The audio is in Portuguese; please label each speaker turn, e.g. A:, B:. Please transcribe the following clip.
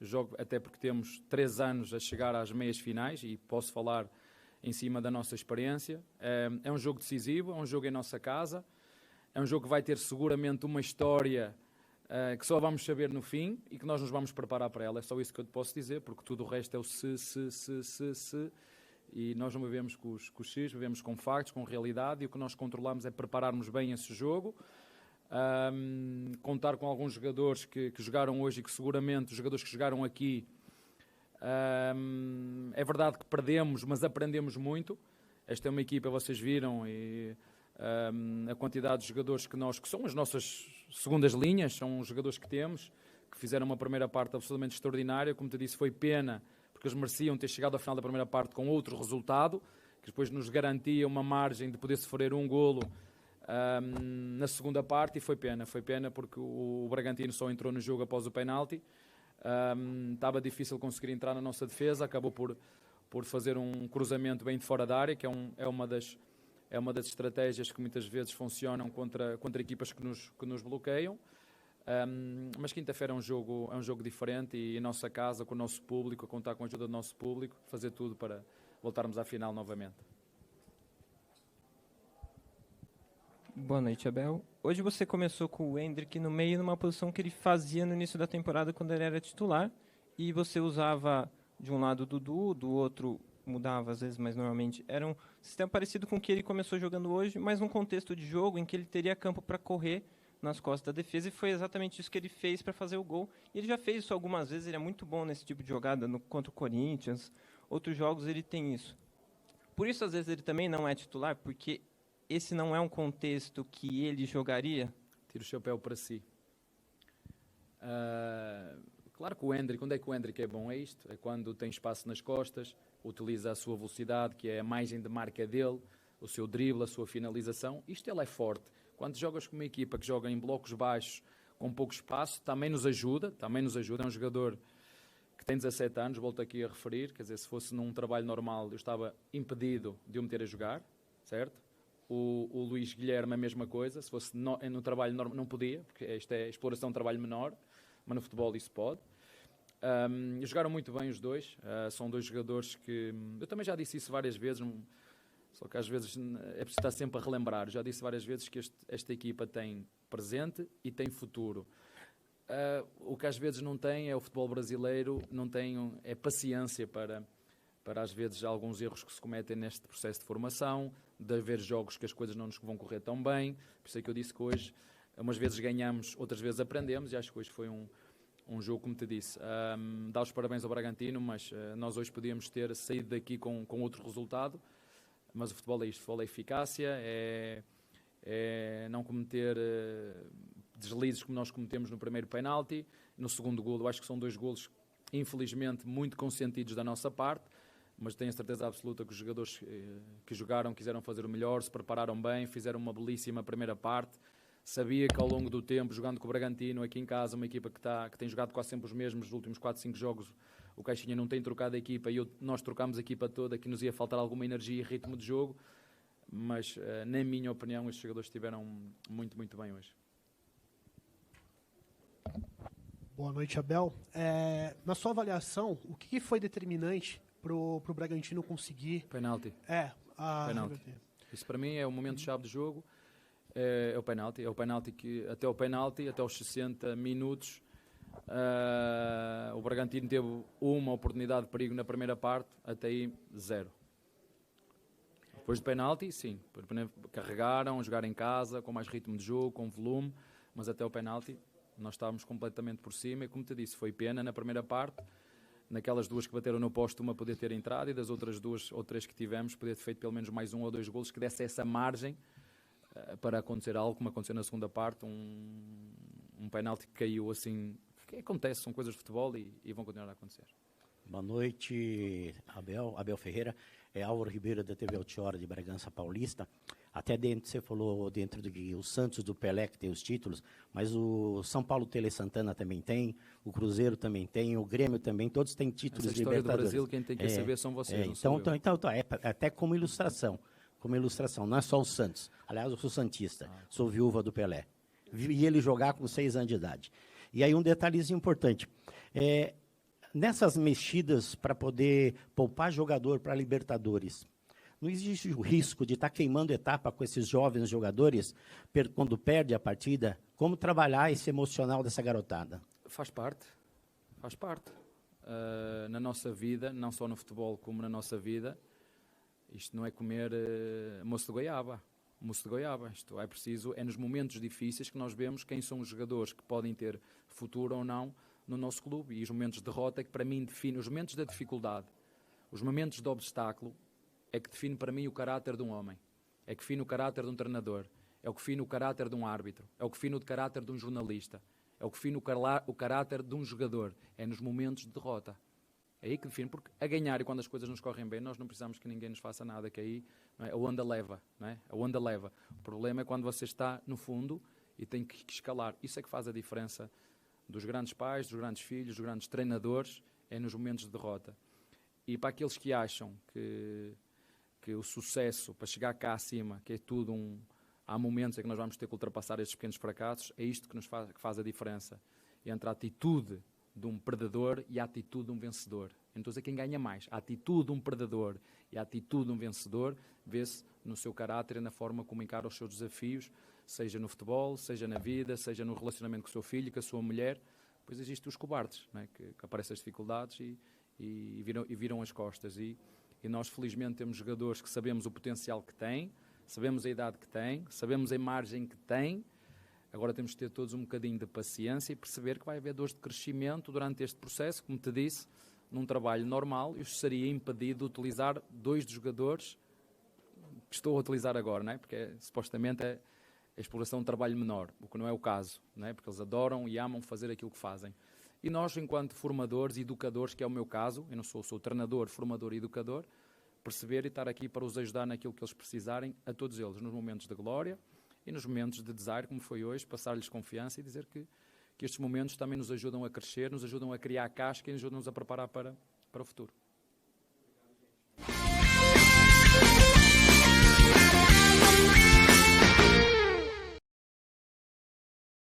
A: jogo até porque temos 3 anos a chegar às meias finais e posso falar em cima da nossa experiência. É um jogo decisivo, é um jogo em nossa casa, é um jogo que vai ter seguramente uma história que só vamos saber no fim e que nós nos vamos preparar para ela. É só isso que eu te posso dizer, porque tudo o resto é o se. E nós não vivemos com os X, vivemos com factos, com realidade, e o que nós controlamos é prepararmos bem esse jogo, contar com alguns jogadores que jogaram hoje e que seguramente os jogadores que jogaram aqui, é verdade que perdemos, mas aprendemos muito. Esta é uma equipa, vocês viram, e a quantidade de jogadores que são as nossas segundas linhas, são os jogadores que temos, que fizeram uma primeira parte absolutamente extraordinária. Como te disse, foi pena, porque eles mereciam ter chegado ao final da primeira parte com outro resultado, que depois nos garantia uma margem de poder sofrer um golo na segunda parte, e foi pena porque o Bragantino só entrou no jogo após o penalti. Estava difícil conseguir entrar na nossa defesa, acabou por fazer um cruzamento bem de fora da área, que é uma das estratégias que muitas vezes funcionam contra equipas que nos bloqueiam. Mas quinta-feira é um jogo diferente, e em nossa casa, com o nosso público, a contar com a ajuda do nosso público, fazer tudo para voltarmos à final novamente.
B: Boa noite, Abel. Hoje você começou com o Endrick no meio, numa posição que ele fazia no início da temporada quando ele era titular, e você usava de um lado o Dudu, do outro mudava às vezes, mas normalmente era um sistema parecido com o que ele começou jogando hoje, mas num contexto de jogo em que ele teria campo para correr nas costas da defesa, e foi exatamente isso que ele fez para fazer o gol. E ele já fez isso algumas vezes, ele é muito bom nesse tipo de jogada, contra o Corinthians, outros jogos ele tem isso. Por isso, às vezes, ele também não é titular, porque esse não é um contexto que ele jogaria?
A: Tira o chapéu para si. Claro que o Endrick, quando é que o Endrick é bom? É isto, é quando tem espaço nas costas, utiliza a sua velocidade, que é a margem de marca dele, o seu drible, a sua finalização. Isto ele é forte. Quando jogas com uma equipa que joga em blocos baixos, com pouco espaço, também nos ajuda. É um jogador que tem 17 anos, volto aqui a referir, quer dizer, se fosse num trabalho normal, eu estava impedido de o meter a jogar, certo? O Luís Guilherme a mesma coisa, se fosse no trabalho normal não podia, porque isto é exploração de trabalho menor, mas no futebol isso pode. Jogaram muito bem os dois, são dois jogadores que... Eu também já disse isso várias vezes, só que às vezes é preciso estar sempre a relembrar. Já disse várias vezes que esta equipa tem presente e tem futuro. O que às vezes não tem é o futebol brasileiro, não tem é paciência para às vezes alguns erros que se cometem neste processo de formação, de haver jogos que as coisas não nos vão correr tão bem. Por isso é que eu disse que hoje, umas vezes ganhamos, outras vezes aprendemos, e acho que hoje foi um jogo, como te disse. Dá os parabéns ao Bragantino, mas nós hoje podíamos ter saído daqui com outro resultado, mas o futebol é isto, o futebol é eficácia, é não cometer deslizes como nós cometemos no primeiro penalti. No segundo golo, acho que são 2 golos, infelizmente, muito consentidos da nossa parte, mas tenho a certeza absoluta que os jogadores que jogaram quiseram fazer o melhor, se prepararam bem, fizeram uma belíssima primeira parte. Sabia que ao longo do tempo, jogando com o Bragantino, aqui em casa, uma equipa que tem jogado quase sempre os mesmos, nos últimos 4, 5 jogos, o Caixinha não tem trocado a equipa, e nós trocámos a equipa toda, que nos ia faltar alguma energia e ritmo de jogo, mas, na minha opinião, estes jogadores estiveram muito, muito bem hoje.
C: Boa noite, Abel. Na sua avaliação, o que foi determinante para o Bragantino conseguir...
A: Penalti.
C: Penalti.
A: Isso para mim é o momento-chave do jogo. É o penalti. É o penalti que, até aos 60 minutos, o Bragantino teve uma oportunidade de perigo na primeira parte, até aí 0. Depois do penalti, sim, carregaram, jogaram em casa, com mais ritmo de jogo, com volume, mas até o penalti nós estávamos completamente por cima, e como te disse, foi pena na primeira parte, naquelas 2 que bateram no poste, uma poder ter entrado, e das outras 2 ou 3 que tivemos, poder ter feito pelo menos mais 1 ou 2 golos que desse essa margem para acontecer algo, como aconteceu na segunda parte, um penalti que caiu assim, que acontece, são coisas de futebol e vão continuar a acontecer.
D: Boa noite, Abel Ferreira, Álvaro Ribeiro da TV Altiora de Bragança Paulista. Até você falou dentro do que o Santos do Pelé que tem os títulos, mas o São Paulo Tele Santana também tem, o Cruzeiro também tem, o Grêmio também, todos têm títulos de Libertadores.
A: Do Brasil, quem tem que saber são vocês.
D: Então, até como ilustração, não é só o Santos. Aliás, eu sou santista, sou viúva do Pelé. Vi ele jogar com 6 anos de idade. E aí um detalhezinho importante, nessas mexidas para poder poupar jogador para Libertadores, não existe o risco de estar queimando etapa com esses jovens jogadores quando perde a partida? Como trabalhar esse emocional dessa garotada?
A: Faz parte, faz parte. Na nossa vida, não só no futebol como na nossa vida, isto não é comer moço de goiaba. Moço de goiaba. Isto é preciso, é nos momentos difíceis que nós vemos quem são os jogadores que podem ter futuro ou não no nosso clube. E os momentos de derrota é que para mim definem, os momentos da dificuldade, os momentos de obstáculo, é que define para mim o caráter de um homem. É que define o caráter de um treinador. É o que define o caráter de um árbitro. É o que define o caráter de um jornalista. É o que define o caráter de um jogador. É nos momentos de derrota. É aí que define, porque a ganhar e quando as coisas nos correm bem, nós não precisamos que ninguém nos faça nada, que aí não é? A onda leva, não é? A onda leva. O problema é quando você está no fundo e tem que escalar. Isso é que faz a diferença dos grandes pais, dos grandes filhos, dos grandes treinadores, é nos momentos de derrota. E para aqueles que acham que o sucesso, para chegar cá acima, que é tudo há momentos em que nós vamos ter que ultrapassar estes pequenos fracassos, é isto que faz a diferença entre a atitude de um perdedor e a atitude de um vencedor. Eu não estou a dizer quem ganha mais. A atitude de um perdedor e a atitude de um vencedor vê-se no seu caráter e na forma como encara os seus desafios, seja no futebol, seja na vida, seja no relacionamento com o seu filho, com a sua mulher. Depois existem os cobardes, não é? que aparecem as dificuldades e viram as costas. E nós, felizmente, temos jogadores que sabemos o potencial que têm, sabemos a idade que têm, sabemos a margem que têm. Agora temos de ter todos um bocadinho de paciência e perceber que vai haver dores de crescimento durante este processo. Como te disse, num trabalho normal, eu seria impedido de utilizar 2 dos jogadores que estou a utilizar agora, não é? Porque supostamente é a exploração de trabalho menor, o que não é o caso, não é? Porque eles adoram e amam fazer aquilo que fazem. E nós, enquanto formadores e educadores, que é o meu caso, eu não sou treinador, formador e educador, perceber e estar aqui para os ajudar naquilo que eles precisarem, a todos eles, nos momentos de glória e nos momentos de desire, como foi hoje, passar-lhes confiança e dizer que estes momentos também nos ajudam a crescer, nos ajudam a criar casca e nos ajudam-nos a preparar para o futuro.